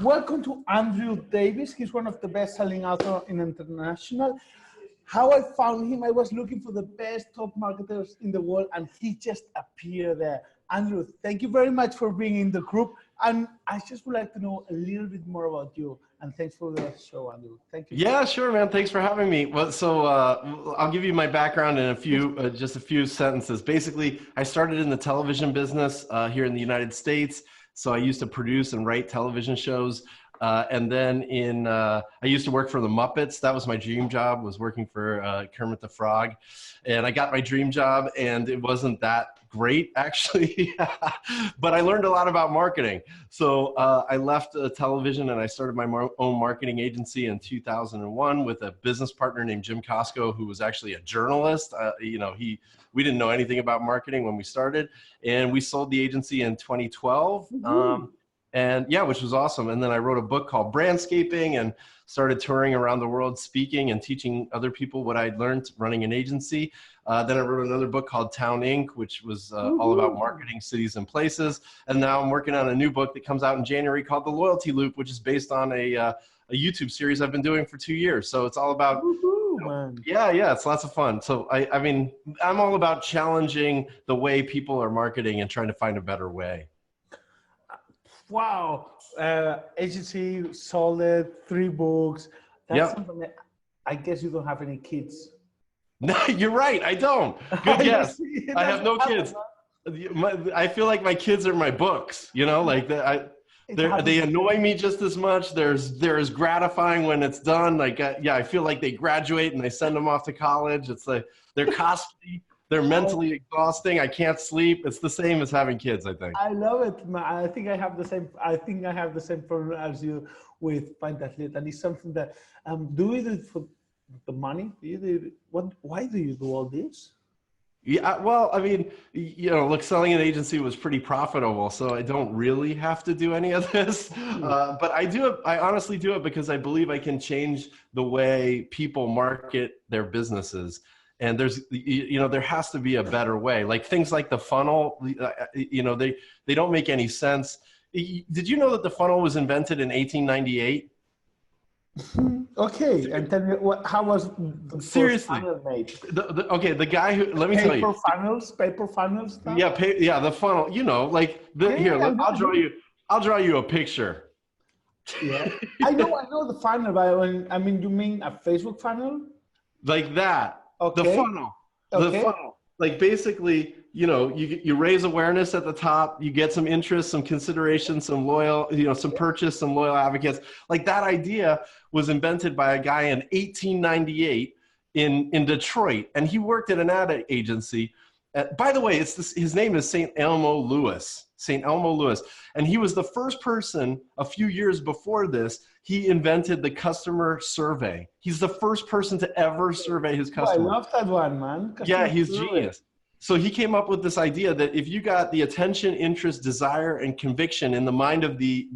Welcome to Andrew Davis. He's one of the best-selling authors in international. How I found him, I was looking for the best top marketers in the world, and he just appeared there. Andrew, thank you very much for being in the group. And I just would like to know a little bit more about you. And thanks for the show, Andrew. Thank you. Yeah, sure, man. Thanks for having me. Well, so I'll give you my background in just a few sentences. Basically, I started in the television business here in the United States. So I used to produce and write television shows. And then I used to work for the Muppets. That was my dream job, was working for Kermit the Frog. And I got my dream job, and it wasn't that great, actually. But I learned a lot about marketing. So I left television, and I started my own marketing agency in 2001 with a business partner named Jim Costco, who was actually a journalist. We didn't know anything about marketing when we started, and we sold the agency in 2012. And yeah, which was awesome. And then I wrote a book called Brandscaping and started touring around the world, speaking and teaching other people what I'd learned running an agency. Then I wrote another book called Town Inc., which was all about marketing cities and places. And now I'm working on a new book that comes out in January called The Loyalty Loop, which is based on a YouTube series I've been doing for 2 years. So it's all about, yeah, it's lots of fun. So I mean, I'm all about challenging the way people are marketing and trying to find a better way. Wow. Agency sold it, 3 books. That's something that I guess you don't have any kids. No, you're right. I don't. Good guess. I have no kids. I feel like my kids are my books, like they annoy me just as much. They're as gratifying when it's done. Like, I feel like they graduate and they send them off to college. It's like they're costly. They're mentally exhausting. I can't sleep. It's the same as having kids, I think. I love it. I think I have the same. I think I have the same problem as you with FindThatLead, and it's something that do you do it for the money? Why do you do all this? Yeah, well, I mean, look, selling an agency was pretty profitable, so I don't really have to do any of this. But I do it. I honestly do it because I believe I can change the way people market their businesses. And there has to be a better way. Like things like the funnel, they don't make any sense. Did you know that the funnel was invented in 1898? Okay, and tell me how was the seriously funnel made? The guy who, let me tell you, paper funnels stuff? Yeah, the funnel. I'll draw you a picture. Yeah, I know the funnel, but I mean, you mean a Facebook funnel? Like that. Okay. The funnel, like basically, you raise awareness at the top, you get some interest, some consideration, some loyal, some purchase, some loyal advocates. Like that idea was invented by a guy in 1898 in Detroit, and he worked at an ad agency. By the way, his name is St. Elmo Lewis. St. Elmo Lewis. And he was the first person a few years before this, he invented the customer survey. He's the first person to ever survey his customers. I love that one, man. Yeah, he's genius. So he came up with this idea that if you got the attention, interest, desire, and conviction in the mind of the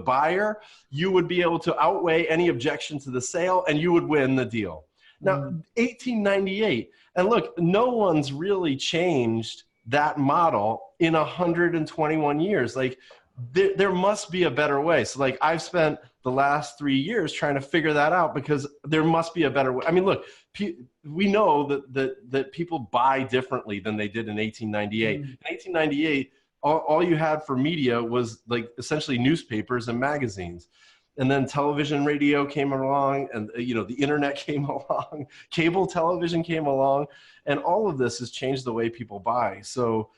buyer, you would be able to outweigh any objection to the sale and you would win the deal. Now, 1898, and look, no one's really changed that model in 121 years. Like there must be a better way. So like I've spent the last 3 years trying to figure that out because there must be a better way. I mean, look, we know that people buy differently than they did in 1898. In 1898, all you had for media was like essentially newspapers and magazines. And then television, radio came along, and the internet came along, cable television came along, and all of this has changed the way people buy. So,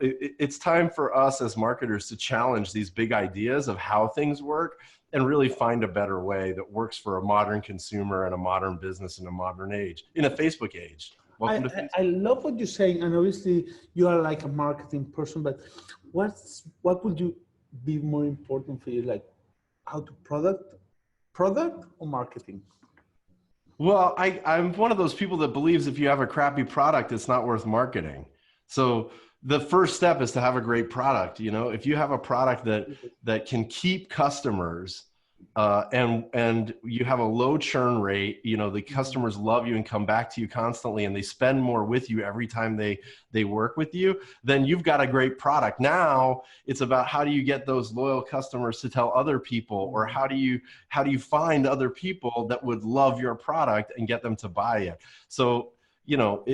it's time for us as marketers to challenge these big ideas of how things work and really find a better way that works for a modern consumer and a modern business in a modern age, in a Facebook age. I love what you're saying, and obviously you are like a marketing person, but what would you be more important for you, like how to product or marketing? Well, I'm one of those people that believes if you have a crappy product, it's not worth marketing. So the first step is to have a great product. If you have a product that can keep customers, and you have a low churn rate, you know, the customers love you and come back to you constantly, and they spend more with you every time they work with you, then you've got a great product. Now it's about how do you get those loyal customers to tell other people, or how do you find other people that would love your product and get them to buy it. So, you know,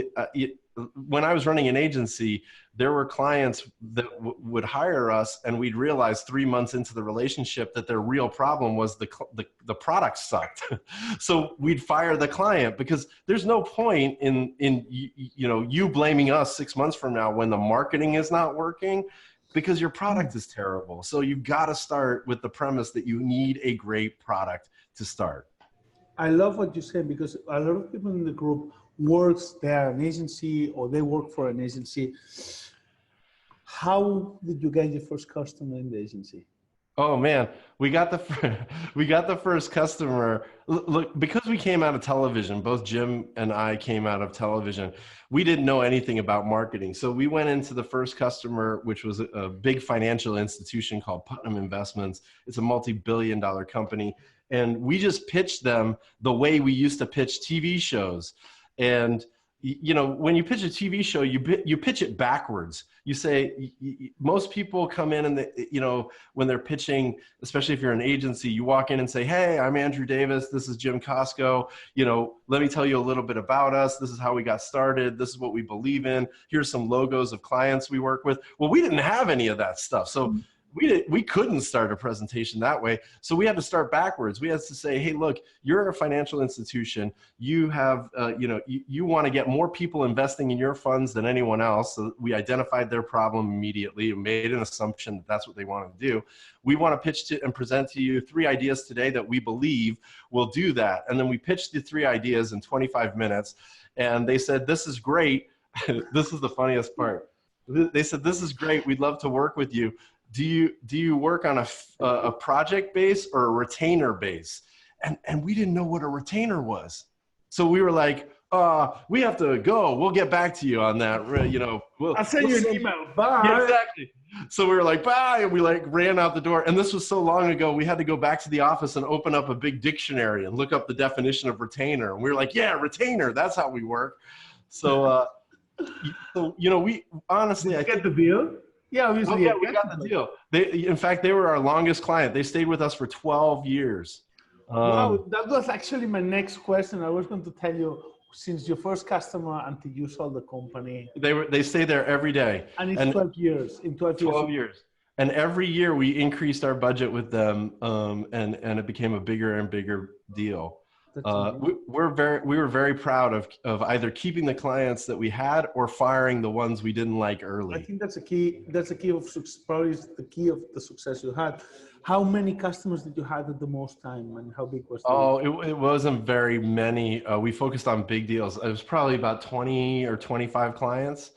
when I was running an agency, there were clients that would hire us, and we'd realize 3 months into the relationship that their real problem was the product sucked. So we'd fire the client, because there's no point in you know, you blaming us 6 months from now when the marketing is not working, because your product is terrible. So you've got to start with the premise that you need a great product to start. I love what you said, because a lot of people in the group works, they're an agency or they work for an agency. How did you get your first customer in the agency? Oh man, we got the first customer. Look, because we came out of television, both Jim and I came out of television. We didn't know anything about marketing. So we went into the first customer, which was a big financial institution called Putnam Investments. It's a multi-billion-dollar company. And we just pitched them the way we used to pitch TV shows. And you know, when you pitch a TV show, you pitch it backwards. You say, most people come in and you know, when they're pitching, especially if you're an agency, you walk in and say, hey, I'm Andrew Davis. This is Jim Costco. You know, let me tell you a little bit about us. This is how we got started. This is what we believe in. Here's some logos of clients we work with. Well, we didn't have any of that stuff. So we couldn't start a presentation that way. So we had to start backwards. We had to say, hey, look, you're a financial institution. You have, you know, you want to get more people investing in your funds than anyone else. So we identified their problem immediately and made an assumption that that's what they wanted to do. We want to pitch to and present to you 3 ideas today that we believe will do that. And then we pitched the 3 ideas in 25 minutes. And they said, this is great. This is the funniest part. They said, this is great. We'd love to work with you. Do you work on a project base or a retainer base? And we didn't know what a retainer was. So we were like, we have to go. We'll get back to you on that. You know, I'll send you an email. Bye. Yeah, exactly. So we were like, bye. And we like ran out the door. And this was so long ago, we had to go back to the office and open up a big dictionary and look up the definition of retainer. And we were like, yeah, retainer. That's how we work. So, you know, we honestly, I get the deal. Yeah, obviously. Oh, yeah, we got the deal. In fact, they were our longest client. They stayed with us for 12 years. Wow, that was actually my next question. I was going to tell you, since your first customer until you sold the company. They stayed there every day. And it's 12 years. In 12 years. And every year we increased our budget with them, and it became a bigger and bigger deal. We were very proud of either keeping the clients that we had or firing the ones we didn't like early. I think that's a key. That's a key of probably the key of the success you had. How many customers did you have at the most time, and how big was it? It wasn't very many. We focused on big deals. It was probably about 20 or 25 clients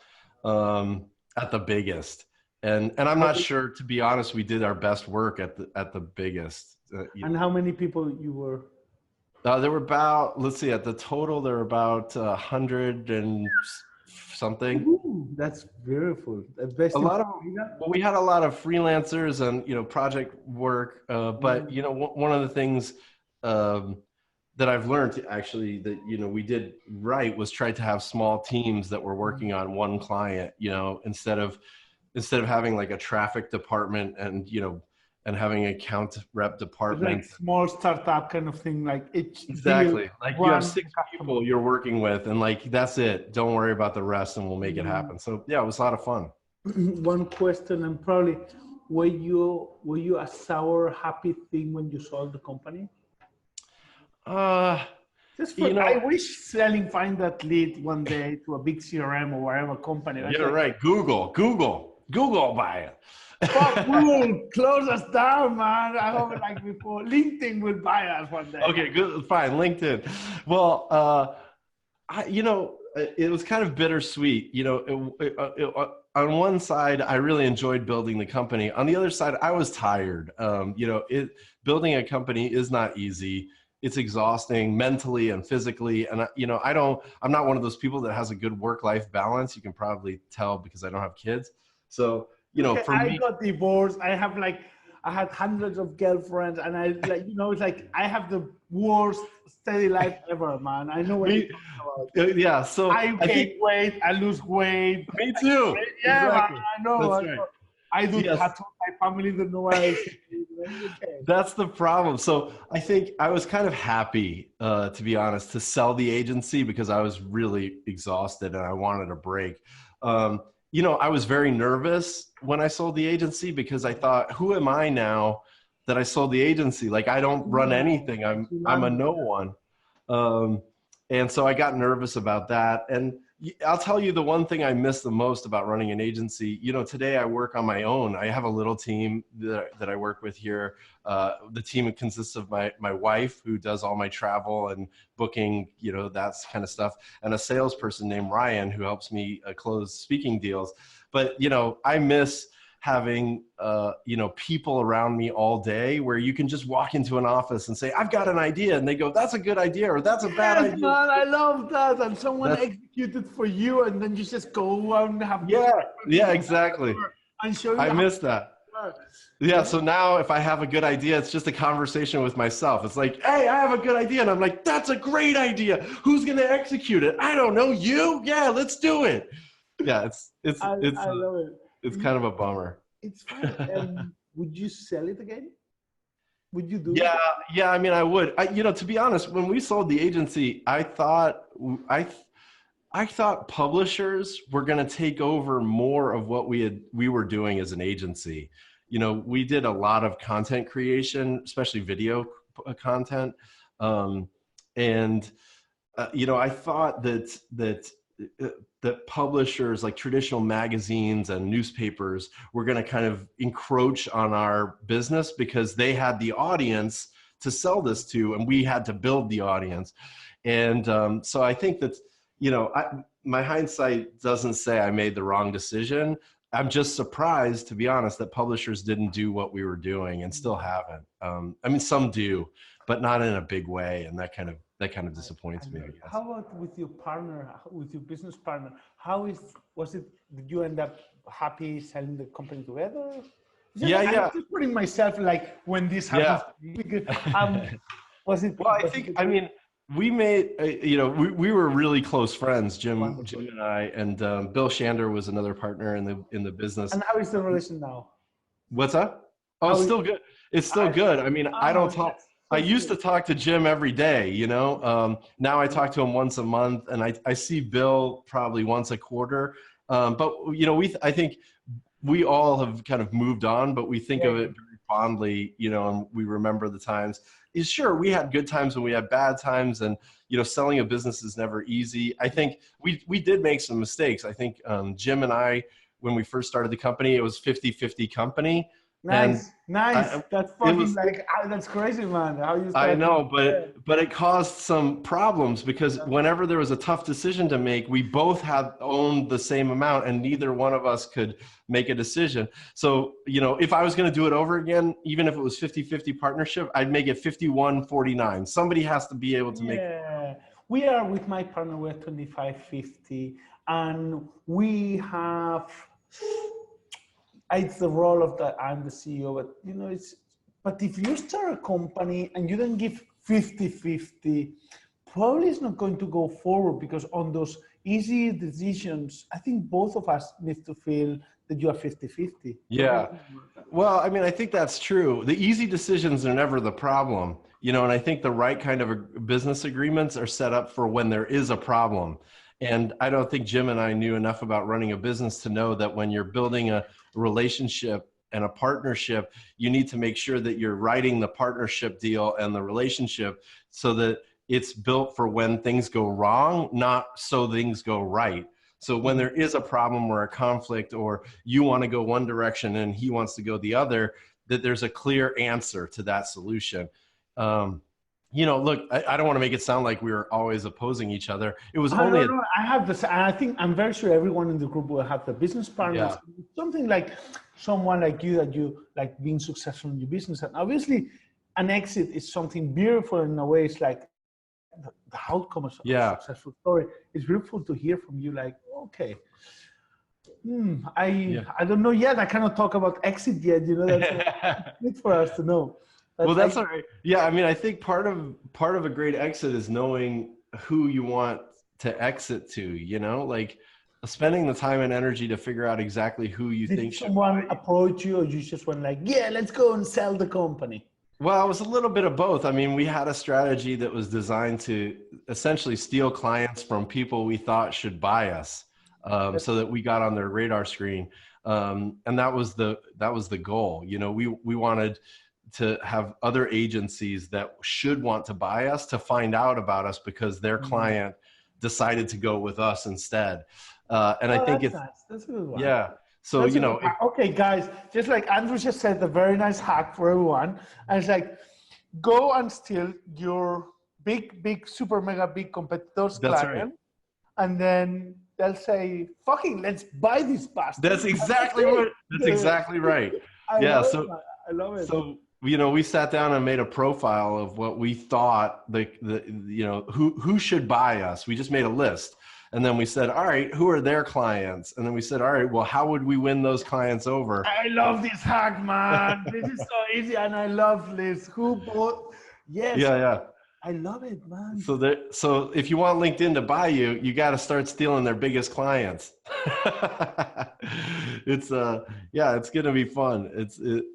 at the biggest. And I'm not sure, to be honest, we did our best work at the biggest. And how many people you were? There were about, let's see, at the total, there were about 100 and something. Ooh, that's beautiful. A lot of, well, we had a lot of freelancers and, you know, project work. But, you know, one of the things that I've learned actually that, you know, we did right was try to have small teams that were working on one client, you know, instead of having like a traffic department and, you know, and having an account rep department. Like small startup kind of thing, like each exactly. Like you have 6 people you're working with, and like that's it. Don't worry about the rest, and we'll make it happen. So yeah, it was a lot of fun. One question, and probably, were you a sour, happy thing when you sold the company? Just for, you know, I wish selling FindThatLead one day to a big CRM or whatever company. Yeah, right. Google buy it. Fuck, Google, close us down, man. I hope like before LinkedIn will buy us one day. Okay, good, fine, LinkedIn. Well, you know, it was kind of bittersweet. You know, on one side, I really enjoyed building the company. On the other side, I was tired. You know, building a company is not easy. It's exhausting mentally and physically. And you know, I'm not one of those people that has a good work-life balance. You can probably tell because I don't have kids. So, you know, for me, I got divorced. I have like I had hundreds of girlfriends, and I like, you know, it's like I have the worst steady life ever, man. I know what you're talking about. Yeah. So I gain weight, I lose weight. me too. Yeah, Exactly. man, I know. That's right. I do Yes. tattoos. My family don't know what I say. Okay. That's the problem. So I think I was kind of happy, to be honest, to sell the agency because I was really exhausted and I wanted a break. You know, I was very nervous when I sold the agency because I thought, who am I now that I sold the agency? Like, I don't run anything. I'm a no one. And so I got nervous about that. And I'll tell you the one thing I miss the most about running an agency. You know, today I work on my own. I have a little team that I work with here. The team consists of my wife, who does all my travel and booking, you know, that kind of stuff, and a salesperson named Ryan, who helps me close speaking deals. But, you know, I miss having, you know, people around me all day where you can just walk into an office and say, I've got an idea. And they go, that's a good idea, or that's a bad idea. Man, I love that. And someone executed for you, and then you just go and have. Yeah, exactly. And show you I miss that. Yeah, so now if I have a good idea, it's just a conversation with myself. It's like, hey, I have a good idea. And I'm like, that's a great idea. Who's going to execute it? I don't know. You? Yeah, let's do it. Yeah, I love it. It's kind of a bummer. It's fine. Would you sell it again? Would you do it? Yeah. I mean, I would. You know, to be honest, when we sold the agency, I thought publishers were going to take over more of what we were doing as an agency. You know, we did a lot of content creation, especially video content, and you know, I thought that publishers like traditional magazines and newspapers were going to kind of encroach on our business because they had the audience to sell this to, and we had to build the audience. And so I think that, you know, my hindsight doesn't say I made the wrong decision. I'm just surprised, to be honest, that publishers didn't do what we were doing and still haven't. I mean, some do, but not in a big way, and that kind of disappoints me, I guess. How about with your partner, with your business partner? Did you end up happy selling the company together? I'm just putting myself like when this happens. Was it? Well, I mean, we made, you know, we were really close friends, Jim and I, and Bill Shander was another partner in the business. And how is the relation now? What's that? Oh, it's still good. It's still good. I mean, I don't talk. I used to talk to Jim every day, you know. Now I talk to him once a month, and I see Bill probably once a quarter. But you know, I think we all have kind of moved on, but we think of it very fondly, you know, and we remember the times. Sure, we had good times and we had bad times, and you know, selling a business is never easy. I think we did make some mistakes. I think Jim and I, when we first started the company, it was 50-50 company. Nice. That's fucking that's crazy, man. How you I know, but it caused some problems because whenever there was a tough decision to make, we both had owned the same amount and neither one of us could make a decision. So, you know, if I was going to do it over again, even if it was 50-50 partnership, I'd make it 51-49. Somebody has to be able to make it. We are with my partner, we're 25-50, and we have. It's the role of I'm the CEO, but you know, but if you start a company and you don't give 50-50, probably it's not going to go forward because on those easy decisions, I think both of us need to feel that you are 50-50. Yeah. Well, I mean, I think that's true. The easy decisions are never the problem, you know, and I think the right kind of business agreements are set up for when there is a problem. And I don't think Jim and I knew enough about running a business to know that when you're building a relationship and a partnership, you need to make sure that you're writing the partnership deal and the relationship so that it's built for when things go wrong, not so things go right. So when there is a problem or a conflict, or you want to go one direction and he wants to go the other, that there's a clear answer to that solution. You know, look, I don't want to make it sound like we were always opposing each other. It was only. I have this. I think I'm very sure everyone in the group will have the business partners. Yeah. Something like someone like you that you like being successful in your business, and obviously, an exit is something beautiful in a way. It's like the outcome of a successful story. It's beautiful to hear from you. Like, okay, I don't know yet. I cannot talk about exit yet. You know, that's good for us to know. But well, that's all right. Yeah, I mean, I think part of a great exit is knowing who you want to exit to. You know, like spending the time and energy to figure out exactly who you did think should someone buy. approach you, or you just went like, yeah, let's go and sell the company? Well, it was a little bit of both. I mean, we had a strategy that was designed to essentially steal clients from people we thought should buy us, so that we got on their radar screen, and that was the goal. You know, we wanted to have other agencies that should want to buy us to find out about us because their client decided to go with us instead. And I think that's it's nice. That's a good one. yeah. So That's you know, okay, guys. Just like Andrew just said, a very nice hack for everyone. And it's like, go and steal your big, super mega big competitors' that's client, right. and then they'll say, "Fucking, let's buy this bastard." That's exactly what. That's exactly right. I Yeah. love So it. I love it. so you know, we sat down and made a profile of what we thought the you know who should buy us. We just made a list, and then we said, all right, who are their clients? And then we said, all right, well, how would we win those clients over? I love this hack, man. This is so easy, and I love this. Who bought? Yes, Yeah. I love it, man. So if you want LinkedIn to buy you, you got to start stealing their biggest clients. It's it's going to be fun.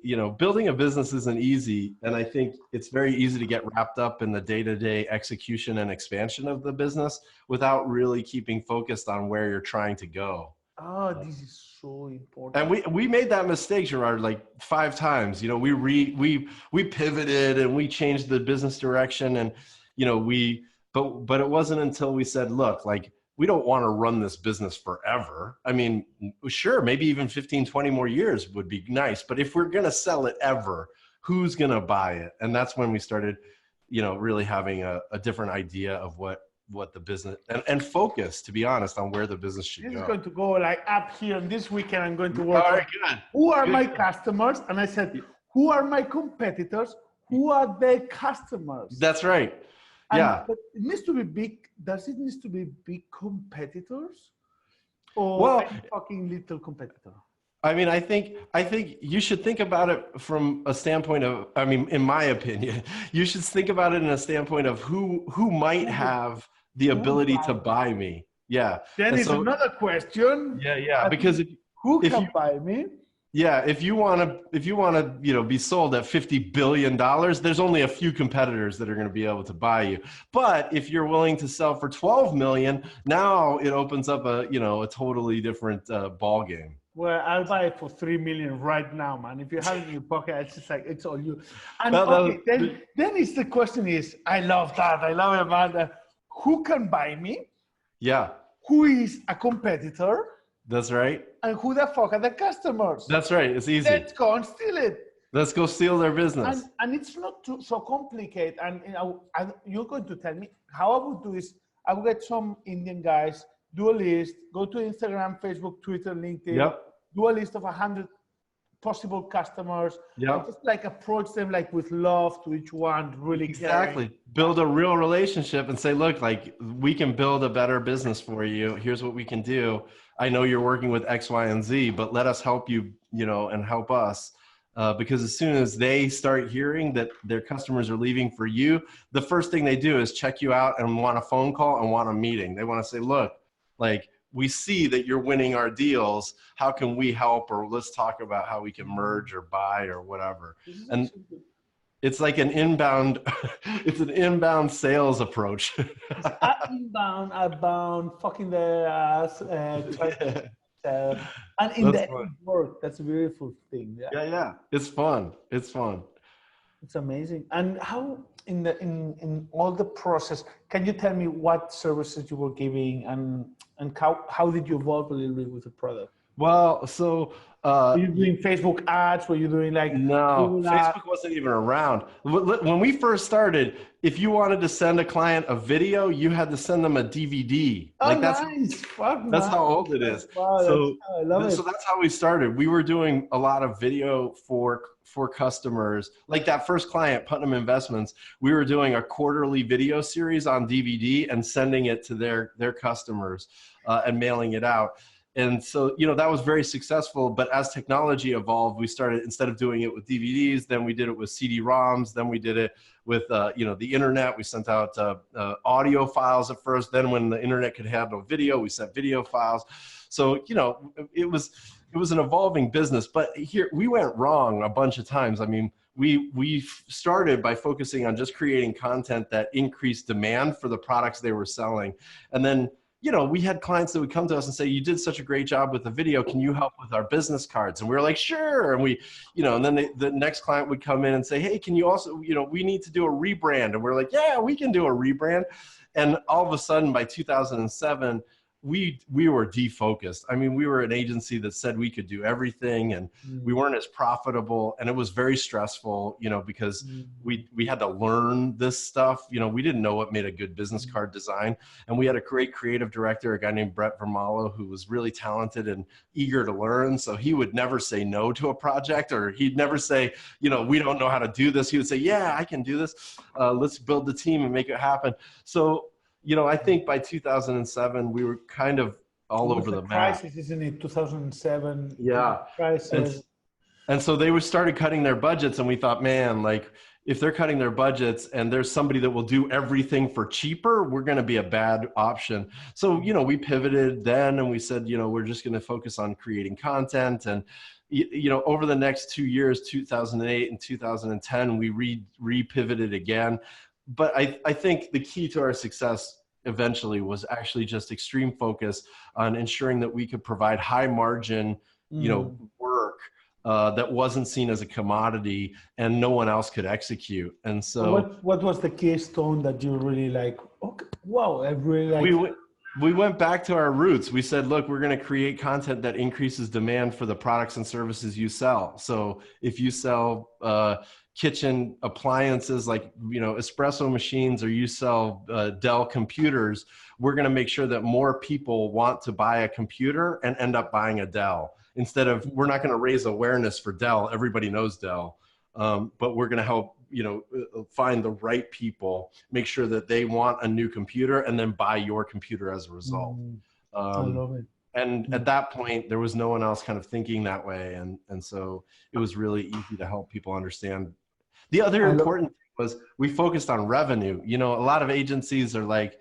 You know, building a business isn't easy, and I think it's very easy to get wrapped up in the day-to-day execution and expansion of the business without really keeping focused on where you're trying to go. Oh, this is so important. And we made that mistake, Gerard, like 5 times. You know, we pivoted and we changed the business direction, and you know, but it wasn't until we said, look, like we don't want to run this business forever. I mean, sure, maybe even 15, 20 more years would be nice, but if we're going to sell it ever, who's going to buy it? And that's when we started, you know, really having a different idea of what the business and focus, to be honest, on where the business should go. This is going to go like up here, and this weekend I'm going to work. All right, good. Who are my customers? And I said, who are my competitors? Who are their customers? That's right. Yeah. But it needs to be big. Does it need to be big competitors, or a fucking little competitor? I mean, I think you should think about it from a standpoint of, I mean, in my opinion, you should think about it in a standpoint of who might have the ability to buy me. Yeah. Then it's another question. Yeah. Because who can buy me? Yeah, if you want to, you know, be sold at $50 billion, there's only a few competitors that are going to be able to buy you. But if you're willing to sell for 12 million, now it opens up a totally different ball game. Well, I'll buy it for 3 million right now, man. If you have it in your pocket, it's just like, it's all you. And then it's the question is, I love that. I love it, man. Who can buy me? Yeah. Who is a competitor? That's right. And who the fuck are the customers? That's right. It's easy. Let's go and steal it. Let's go steal their business. And it's not so complicated. And you're going to tell me how I would do is I would get some Indian guys, do a list, go to Instagram, Facebook, Twitter, LinkedIn, do a list of 100 possible customers. And just like approach them like with love to each one, really exactly. Build a real relationship and say, look, like we can build a better business for you. Here's what we can do. I know you're working with X, Y, and Z, but let us help you, you know, and help us. Because as soon as they start hearing that their customers are leaving for you, the first thing they do is check you out and want a phone call and want a meeting. They want to say, look, like we see that you're winning our deals. How can we help? Or let's talk about how we can merge or buy or whatever. And it's like an inbound, it's an inbound sales approach. Inbound, outbound, fucking the ass. And in the end, work. That's a beautiful thing. Yeah. It's fun. It's fun. It's amazing. And how in all the process, can you tell me what services you were giving and how did you evolve a little bit with the product? Well, so were you doing Facebook ads? Were you doing like no? Facebook wasn't even around when we first started. If you wanted to send a client a video, you had to send them a DVD. Oh, like nice! That's how old it is. Wow, so I love it. So that's how we started. We were doing a lot of video for customers. Like that first client, Putnam Investments, we were doing a quarterly video series on DVD and sending it to their customers and mailing it out. And so, you know, that was very successful. But as technology evolved, we started, instead of doing it with DVDs, then we did it with CD-ROMs. Then we did it with, you know, the internet. We sent out audio files at first. Then when the internet could handle video, we sent video files. So, you know, it was an evolving business. But here, we went wrong a bunch of times. I mean, we started by focusing on just creating content that increased demand for the products they were selling. And then, you know, we had clients that would come to us and say, you did such a great job with the video. Can you help with our business cards? And we were like, sure. And we, you know, and then the next client would come in and say, hey, can you also, you know, we need to do a rebrand. And we're like, yeah, we can do a rebrand. And all of a sudden by 2007, we were defocused. I mean, we were an agency that said we could do everything, and we weren't as profitable, and it was very stressful, you know, because we had to learn this stuff. You know, we didn't know what made a good business card design. And we had a great creative director, a guy named Brett Vermalo, who was really talented and eager to learn. So he would never say no to a project, or he'd never say, you know, we don't know how to do this. He would say, yeah, I can do this. Let's build the team and make it happen. So, you know, I think by 2007, we were kind of all over the map. Crisis, isn't it? 2007. Yeah. Crisis. And so they started cutting their budgets, and we thought, man, like, if they're cutting their budgets and there's somebody that will do everything for cheaper, we're going to be a bad option. So, you know, we pivoted then, and we said, you know, we're just going to focus on creating content. And, you know, over the next 2 years, 2008 and 2010, we re-pivoted again. But I think the key to our success eventually was actually just extreme focus on ensuring that we could provide high margin, you know, work that wasn't seen as a commodity and no one else could execute. And so what was the keystone that you really like? Okay, wow, I really like. We went back to our roots. We said, look, we're going to create content that increases demand for the products and services you sell. So if you sell kitchen appliances like, you know, espresso machines, or you sell Dell computers, we're going to make sure that more people want to buy a computer and end up buying a Dell. Instead of, we're not going to raise awareness for Dell. Everybody knows Dell. But we're going to help, you know, find the right people, make sure that they want a new computer, and then buy your computer as a result. I love it. And at that point, there was no one else kind of thinking that way. And so it was really easy to help people understand. The other important thing was we focused on revenue. You know, a lot of agencies are like,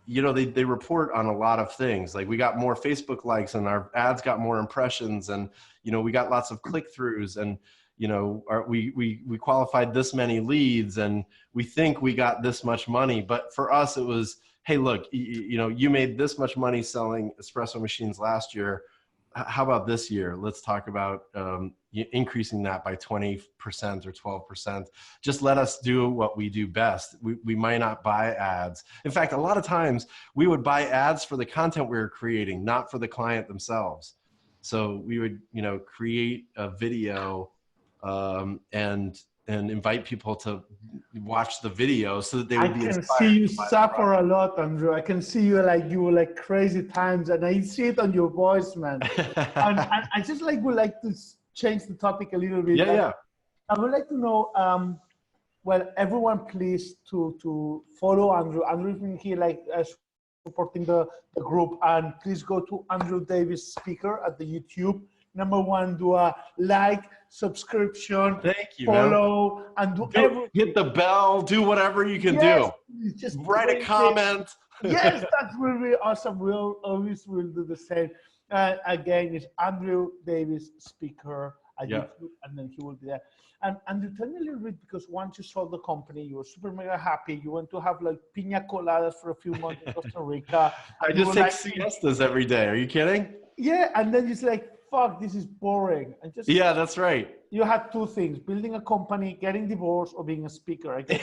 you know, they report on a lot of things. Like, we got more Facebook likes, and our ads got more impressions, and, you know, we got lots of click-throughs, and, you know, we qualified this many leads, and we think we got this much money. But for us, it was, hey, look, you know, you made this much money selling espresso machines last year. How about this year? Let's talk about increasing that by 20% or 12%. Just let us do what we do best. We might not buy ads. In fact, a lot of times we would buy ads for the content we were creating, not for the client themselves. So we would, you know, create a video and invite people to watch the video so that they would be inspired. I can see you suffer a lot, Andrew. I can see you like crazy times, and I see it on your voice, man. and I just would like to change the topic a little bit. Yeah. I would like to know, well, everyone please to follow Andrew. Andrew's been here supporting the group, and please go to Andrew Davis Speaker at the YouTube. Number one, do a like, subscription, thank you, follow, man. And do everything. Hit the bell, do whatever you can do. Just write a comment. Yes, that will be awesome. We'll always will do the same. Again, it's Andrew Davis Speaker at YouTube, and then he will be there. And Andrew, tell me a little bit, because once you sold the company, you were super mega happy. You went to have like piña coladas for a few months in Costa Rica. I just take siestas every day. Are you kidding? Yeah, and then it's like, fuck, this is boring. And just, yeah, that's right. You had two things: building a company, getting divorced, or being a speaker. I guess.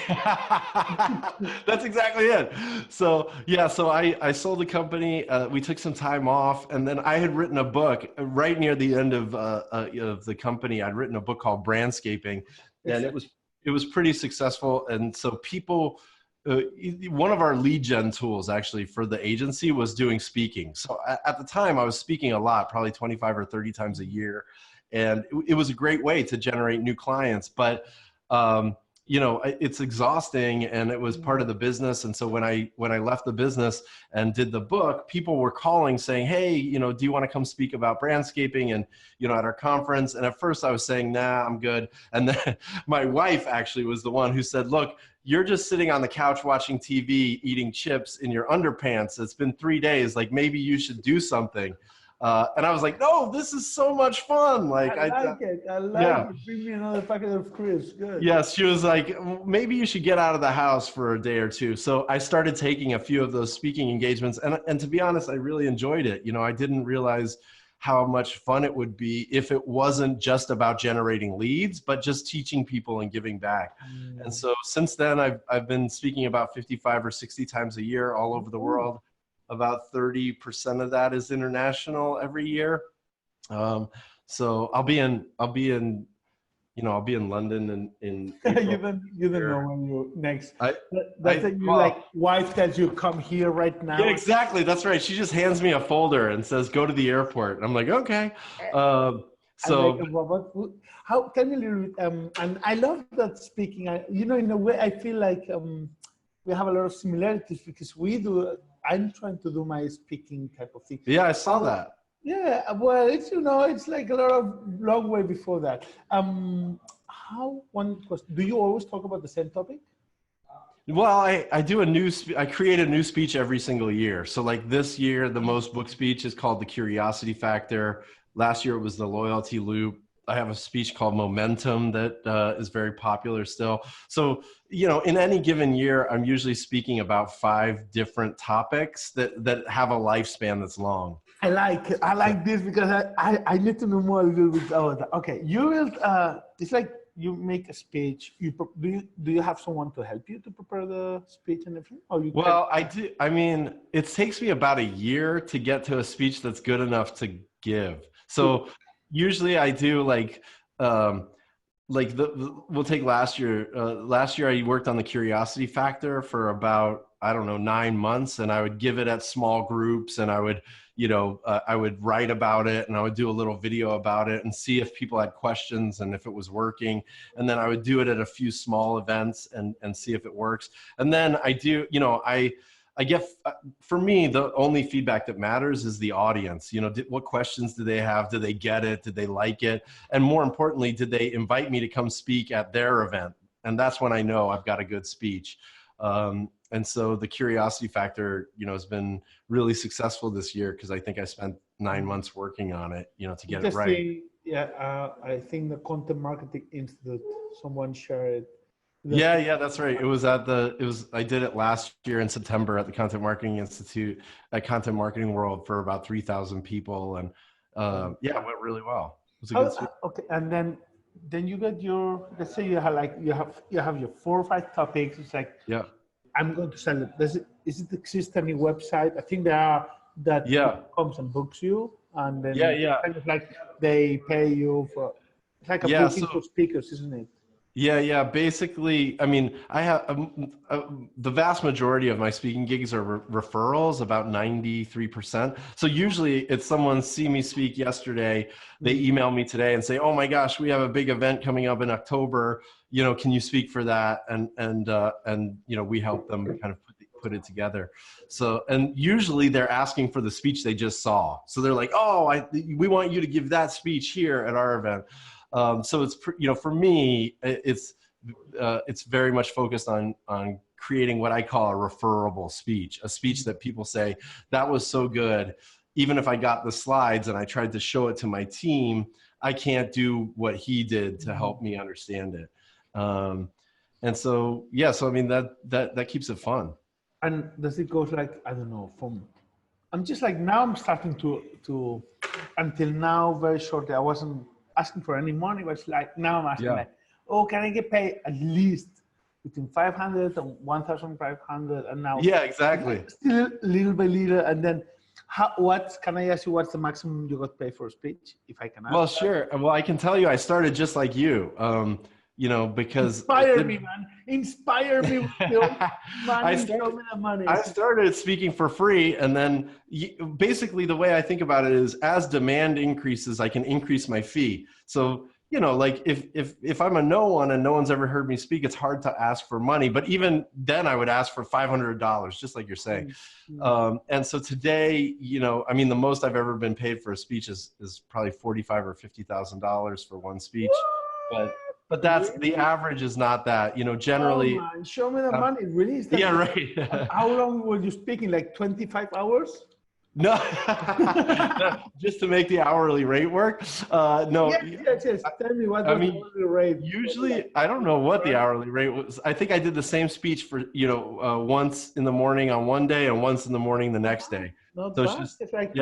That's exactly it. So yeah, so I sold the company. We took some time off, and then I had written a book right near the end of the company. I'd written a book called Brandscaping, and it was pretty successful. And so people. One of our lead gen tools actually for the agency was doing speaking. So at the time I was speaking a lot, probably 25 or 30 times a year. And it was a great way to generate new clients. But, it's exhausting, and it was part of the business. And so when I left the business and did the book, people were calling saying, hey, do you want to come speak about brandscaping and, at our conference? And at first I was saying, nah, I'm good. And then my wife actually was the one who said, look, you're just sitting on the couch watching TV, eating chips in your underpants. It's been 3 days. Like, maybe you should do something. And I was like, no, this is so much fun. Like, I like it. Bring me another packet of crisps. Good. Yes, she was like, maybe you should get out of the house for a day or two. So I started taking a few of those speaking engagements. And to be honest, I really enjoyed it. I didn't realize how much fun it would be if it wasn't just about generating leads, but just teaching people and giving back. And so since then, I've been speaking about 55 or 60 times a year all over the world. About 30% of that is international every year. So I'll be in London in April. you don't know when you're next. Wife tells you come here right now. Yeah, exactly. That's right. She just hands me a folder and says, go to the airport. And I'm like, okay. How can you little bit, and I love that speaking. In a way, I feel like we have a lot of similarities because I'm trying to do my speaking type of thing. Yeah, I saw that. Yeah, well, it's like a lot of long way before that. One question, do you always talk about the same topic? Well, I create a new speech every single year. So like this year, the most booked speech is called The Curiosity Factor. Last year, it was The Loyalty Loop. I have a speech called Momentum that is very popular still. So, in any given year, I'm usually speaking about 5 different topics that have a lifespan that's long. I like this because I need to know more a little bit about that. Okay, you will, it's like you make a speech. Do you have someone to help you to prepare the speech and everything? I do. I mean, it takes me about a year to get to a speech that's good enough to give. So usually I do we'll take last year. Last year I worked on the Curiosity Factor for about, 9 months, and I would give it at small groups, and I would, I would write about it, and I would do a little video about it and see if people had questions and if it was working. And then I would do it at a few small events and see if it works. And then I do, I get, for me, the only feedback that matters is the audience. What questions do they have? Do they get it? Did they like it? And more importantly, did they invite me to come speak at their event? And that's when I know I've got a good speech. And so the Curiosity Factor, has been really successful this year because I think I spent 9 months working on it, to get it right. I think the Content Marketing Institute, someone shared it. Yeah, that's right. I did it last year in September at the Content Marketing Institute at Content Marketing World for about 3,000 people. And it went really well. It was a good speech. Okay. And then you get let's say you have your 4 or 5 topics. It's like, yeah, I'm going to sell it. Does it exist any website? I think there are that comes and books you, and then kind of like they pay you for. It's like a booking for speakers, isn't it? Yeah. Basically, I mean, I have the vast majority of my speaking gigs are referrals, about 93%. So usually it's someone see me speak yesterday, they email me today and say, oh my gosh, we have a big event coming up in October. Can you speak for that? And we help them kind of put it together. So, and usually they're asking for the speech they just saw. So they're like, oh, we want you to give that speech here at our event. So it's, for me, it's very much focused on creating what I call a referable speech, a speech that people say, that was so good. Even if I got the slides and I tried to show it to my team, I can't do what he did to help me understand it. And so, so I mean, that keeps it fun. And does it go like, I don't know, I'm just like, now I'm starting to until now, very shortly, I wasn't asking for any money, but like now I'm asking like, oh, can I get paid at least between 500 and 1,500? And now, exactly. Still little by little, and then can I ask you what's the maximum you got paid for a speech, if I can ask? Well, sure. Well, I can tell you, I started just like you. Because inspire me, man. Inspire me with your money. Show me the money. I started speaking for free, and then basically the way I think about it is, as demand increases, I can increase my fee. So you know, like if I'm a no one and no one's ever heard me speak, it's hard to ask for money. But even then I would ask for $500, just like you're saying. And so today, you know, I mean, the most I've ever been paid for a speech is probably $45,000 or $50,000 for one speech. But that's the average is not that, you know, generally. Oh man, show me the money. Really? Is that yeah, right. how long were you speaking? Like 25 hours? No, just to make the hourly rate work. No. Yes. Tell me what was the hourly rate. Usually, I don't know what the hourly rate was. I think I did the same speech for, you know, once in the morning on one day and once in the morning the next day. Not so bad. It's like,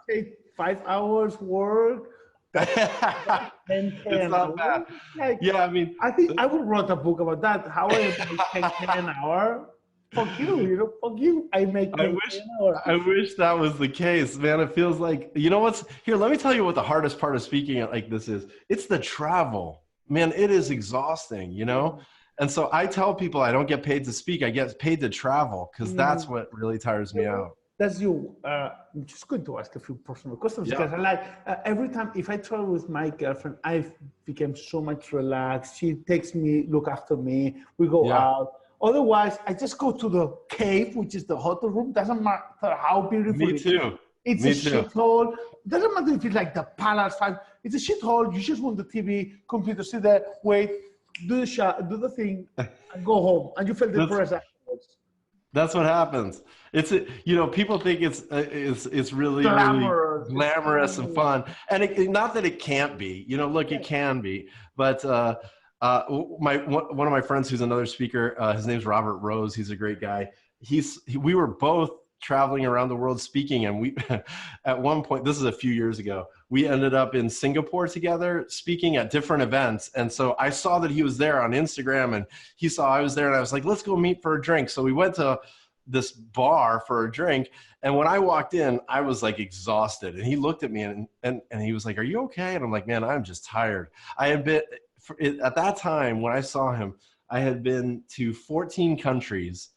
say 5 hours work. It's not bad. Like, yeah, I mean, I think I would write a book about that. How I make 10 an hour. Fuck you, you know, fuck you. I make 10 an hour. I wish that was the case, man. It feels like, you know what's here. Let me tell you what the hardest part of speaking like this is. It's the travel, man. It is exhausting, you know? And so I tell people I don't get paid to speak. I get paid to travel because that's what really tires me out. That's you. I'm just going to ask a few personal questions because I like every time if I travel with my girlfriend, I become so much relaxed. She takes me, look after me. We go out. Otherwise, I just go to the cave, which is the hotel room. Doesn't matter how beautiful it is. Me too. It's a shithole. Doesn't matter if it's like the Palace 5. It's a shithole. You just want the TV, computer, sit there, wait, do the shot, do the thing, and go home. And you feel depressed afterwards. That's what happens. It's, you know, people think it's really glamorous and fun, and not that it can't be. You know, look, it can be, but one of my friends who's another speaker, his name's Robert Rose. He's a great guy. We were both traveling around the world speaking, and we at one point, this is a few years ago, we ended up in Singapore together speaking at different events. And so I saw that he was there on Instagram, and he saw I was there, and I was like, let's go meet for a drink. So we went to this bar for a drink, and when I walked in, I was like exhausted, and he looked at me and he was like, are you okay? And I'm like, man, I'm just tired. I had been at that time when I saw him, I had been to 14 countries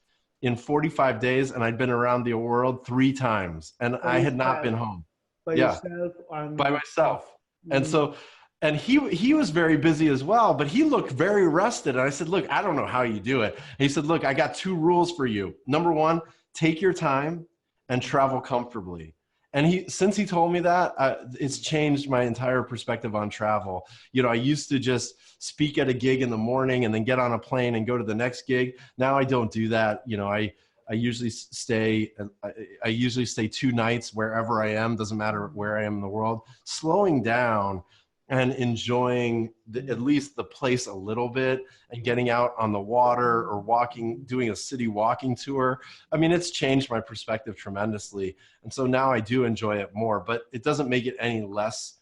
in 45 days, and I'd been around the world 3 times, and I had not been home. By yourself? By myself. And so, and he was very busy as well, but he looked very rested. And I said, look, I don't know how you do it. And he said, look, I got 2 rules for you. Number 1, take your time and travel comfortably. And since he told me that, it's changed my entire perspective on travel. You know, I used to just speak at a gig in the morning and then get on a plane and go to the next gig. Now I don't do that. You know, I usually stay 2 nights wherever I am. Doesn't matter where I am in the world. Slowing down and enjoying at least the place a little bit, and getting out on the water or doing a city walking tour. I mean, it's changed my perspective tremendously. And so now I do enjoy it more, but it doesn't make it any less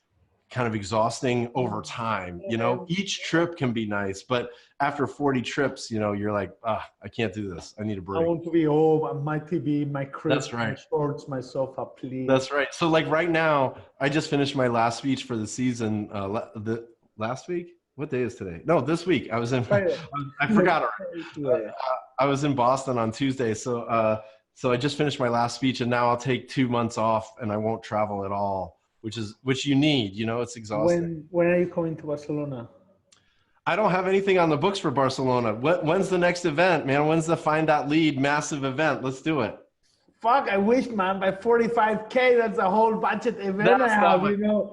kind of exhausting over time. You know, each trip can be nice, but after 40 trips, you know, you're like, I can't do this. I need a break. I want to be home on my TV, my crib, my shorts, my sofa, please. That's right. So like right now, I just finished my last speech for the season. Last week? What day is today? No, this week. I was in, I forgot already. I was in Boston on Tuesday. So I just finished my last speech, and now I'll take 2 months off and I won't travel at all, which you need, you know, it's exhausting. When are you coming to Barcelona? I don't have anything on the books for Barcelona. When's the next event, man? When's the FindThatLead massive event? Let's do it. Fuck, I wish, man. By 45K, that's a whole budget event I have, you know.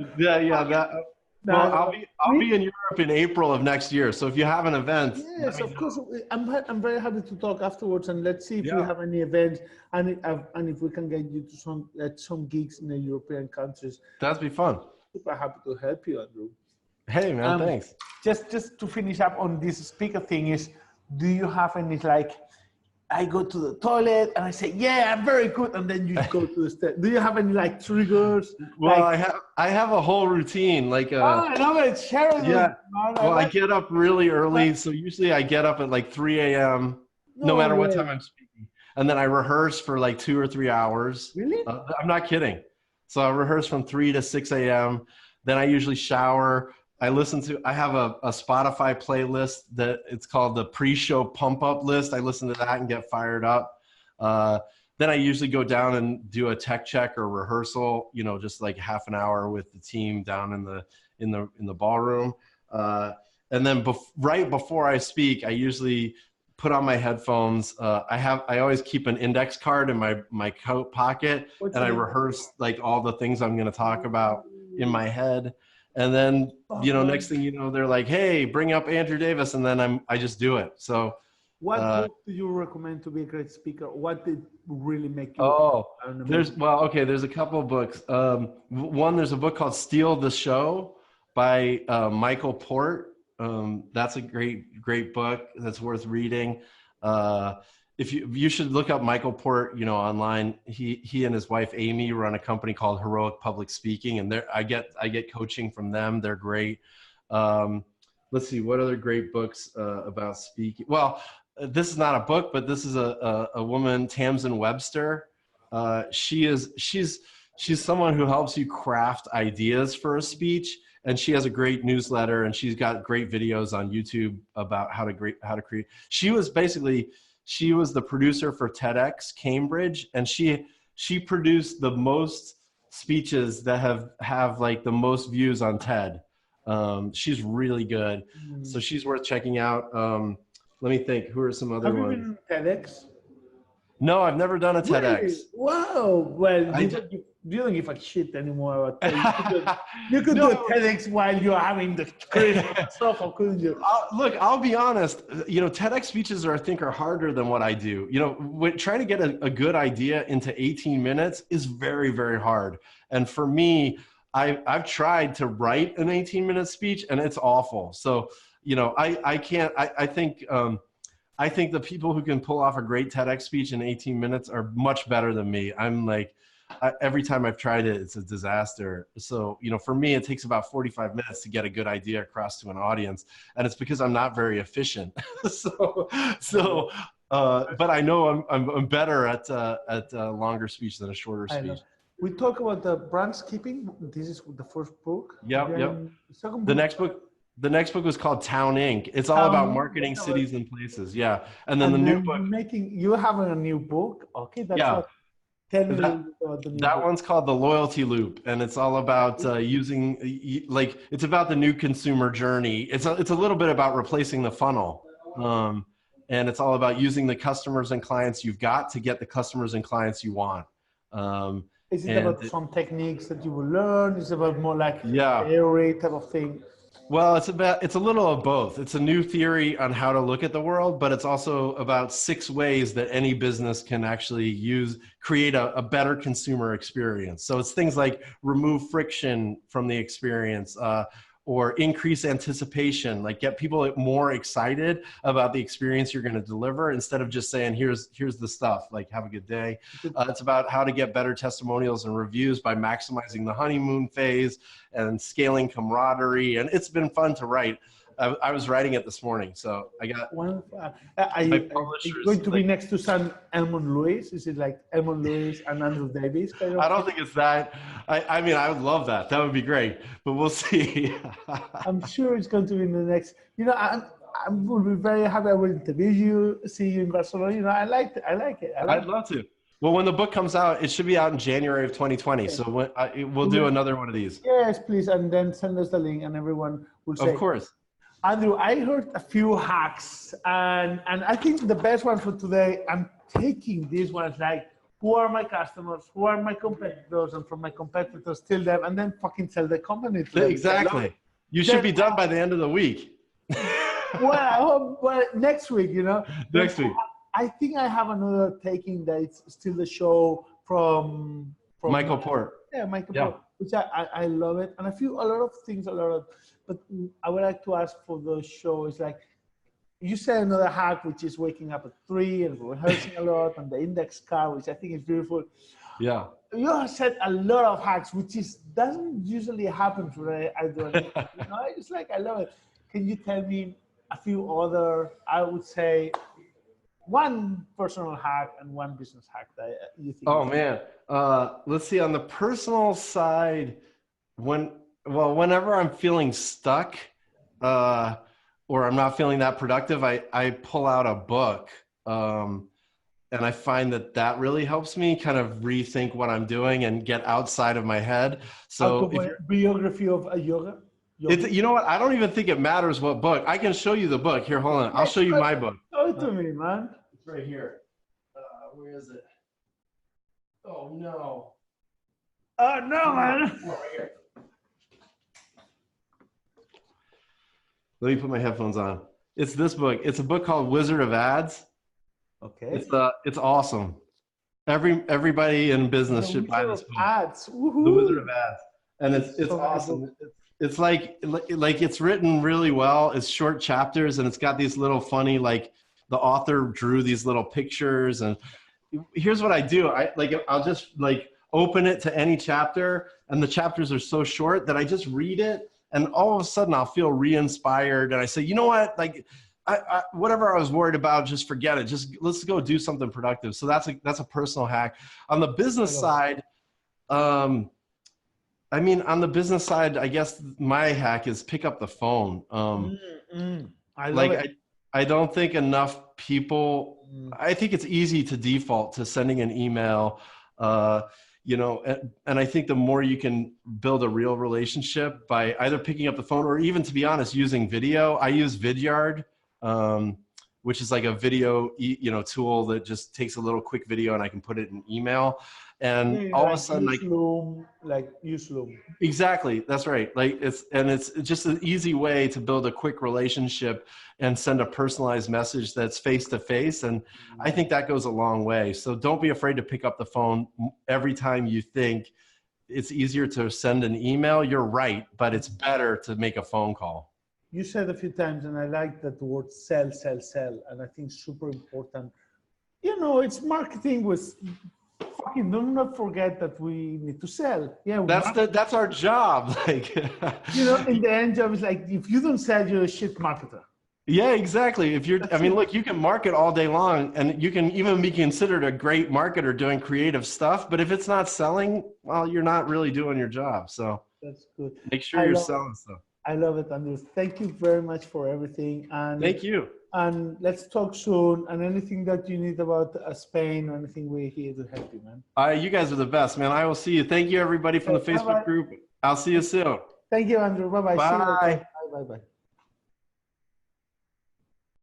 Well, I'll be in Europe in April of next year. So if you have an event, yes, of course. I'm very happy to talk afterwards, and let's see if we have any events, and if we can get you to some gigs in the European countries. That'd be fun. Super happy to help you, Andrew. Hey man, thanks. Just to finish up on this speaker thing do you have any, like, I go to the toilet and I say, yeah, I'm very good, and then you go to the step. Do you have any like triggers? Well, like, I have a whole routine. Like, I love it. Share it. Yeah. Well, I get up really early, so usually I get up at like 3 a.m. No matter what time I'm speaking, and then I rehearse for like 2 or 3 hours. Really? I'm not kidding. So I rehearse from 3 to 6 a.m. Then I usually shower. I have a Spotify playlist that it's called the pre-show pump up list. I listen to that and get fired up. Then I usually go down and do a tech check or rehearsal, you know, just like half an hour with the team down in the ballroom. And then right before I speak, I usually put on my headphones. I always keep an index card in my coat pocket, and I rehearse like all the things I'm going to talk about in my head. And then, next thing you know, they're like, "Hey, bring up Andrew Davis," and then I just do it. So, what book do you recommend to be a great speaker? What did really make you? Oh, there's a couple of books. One, there's a book called "Steal the Show" by Michael Port. That's a great book that's worth reading. If you should look up Michael Port, online. He and his wife Amy run a company called Heroic Public Speaking, and I get coaching from them. They're great. Let's see, what other great books about speaking? Well, this is not a book, but this is a woman, Tamsin Webster. She's someone who helps you craft ideas for a speech. And she has a great newsletter, and she's got great videos on YouTube about how to create. She was the producer for TEDx Cambridge, and she produced the most speeches that have like the most views on TED. She's really good, so she's worth checking out. Let me think. Who are some other ones? Have you been TEDx? No, I've never done a TEDx. Really? Wow. Well, you don't give a shit anymore about TEDx. You could do a TEDx while you're having the crazy stuff, couldn't you? Look, I'll be honest. TEDx speeches are harder than what I do. Trying to get a good idea into 18 minutes is very, very hard. And for me, I've tried to write an 18-minute speech, and it's awful. So, I can't. I think the people who can pull off a great TEDx speech in 18 minutes are much better than me. I'm like, every time I've tried it, it's a disaster. So, for me, it takes about 45 minutes to get a good idea across to an audience. And it's because I'm not very efficient. But I know I'm better at a longer speech than a shorter speech. We talk about the brand skipping. This is the first book. Yep. The next book was called Town Inc. It's all about marketing cities and places. Yeah. And then the new book. You have a new book. Okay. That's tell me about the new book. One's called The Loyalty Loop. And it's all about it's about the new consumer journey. It's a little bit about replacing the funnel. And it's all about using the customers and clients you've got to get the customers and clients you want. Is it about some techniques that you will learn? Is it about more like theory type of thing? Well, it's a little of both. It's a new theory on how to look at the world, but it's also about 6 ways that any business can actually create a better consumer experience. So it's things like remove friction from the experience, or increase anticipation, like get people more excited about the experience you're going to deliver instead of just saying, here's the stuff, like have a good day. It's about how to get better testimonials and reviews by maximizing the honeymoon phase and scaling camaraderie. And it's been fun to write. I was writing it this morning, so I got one. Going to be next to San Elmon Lewis? Is it like Elmon Lewis and Andrew Davis? I don't think it's that. I mean, I would love that. That would be great, but we'll see. I'm sure it's going to be in the next. I will be very happy. I will interview you, see you in Barcelona. I like it. I'd love to. Well, when the book comes out, it should be out in January of 2020. Okay. So we'll do another one of these. Yes, please, and then send us the link, and everyone will say. Of course. Andrew, I heard a few hacks, and I think the best one for today, I'm taking these ones like, who are my customers, who are my competitors, and from my competitors, tell them, and then fucking sell the company to them. Exactly. You should be done by the end of the week. Well, I hope next week, Next week. I think I have another taking that it's still the show from Michael Port. Yeah, Michael Port, which I love it. And but I would like to ask for the show is like, you said another hack, which is waking up at 3 and rehearsing a lot, and the index card, which I think is beautiful. Yeah. You have said a lot of hacks, which doesn't usually happen when I do it. It's like, I love it. Can you tell me a few other, I would say, one personal hack and one business hack that you think? Oh man. Let's see, on the personal side, whenever I'm feeling stuck, or I'm not feeling that productive, I pull out a book, and I find that really helps me kind of rethink what I'm doing and get outside of my head. So biography of a yoga You know what? I don't even think it matters what book. I can show you the book. Here, hold on. I'll show you my book. Show it to me, man. It's right here. Where is it? Oh, no. Oh, no, man. Oh, right here. Let me put my headphones on. It's this book. It's a book called Wizard of Ads. Okay. It's awesome. Everybody in business should buy this book. Ads. Woohoo. The Wizard of Ads. And it's awesome. It's like it's written really well. It's short chapters and it's got these little funny, like the author drew these little pictures. And here's what I do. I'll just like open it to any chapter, and the chapters are so short that I just read it, and all of a sudden I'll feel re-inspired. And I say, you know what, like whatever I was worried about, just forget it. Just let's go do something productive. So that's a personal hack. On the business side, I mean, on the business side, I guess my hack is pick up the phone. I don't think enough people, I think it's easy to default to sending an email, you know, and I think the more you can build a real relationship by either picking up the phone or even, to be honest, using video. I use Vidyard, which is like a video, tool that just takes a little quick video and I can put it in email. And all of a sudden, use Loom. Exactly, that's right. It's just an easy way to build a quick relationship and send a personalized message that's face to face. And I think that goes a long way. So don't be afraid to pick up the phone every time you think it's easier to send an email. You're right, but it's better to make a phone call. You said a few times, and I like that word sell, and I think super important. You know, it's marketing with. Fucking do not forget that we need to sell. Yeah, that's our job. Like, in the end, job is like, if you don't sell, you're a shit marketer. Yeah, exactly. Look, you can market all day long, and you can even be considered a great marketer doing creative stuff. But if it's not selling, well, you're not really doing your job. So that's good. Make sure you're selling stuff. I love it, Andrew. Thank you very much for everything. And thank you. And let's talk soon. And anything that you need about Spain or anything, we're here to help you, man. You guys are the best, man. I will see you. Thank you, everybody from the Facebook group. I'll see you soon. Thank you, Andrew. Bye-bye. Bye. Bye-bye.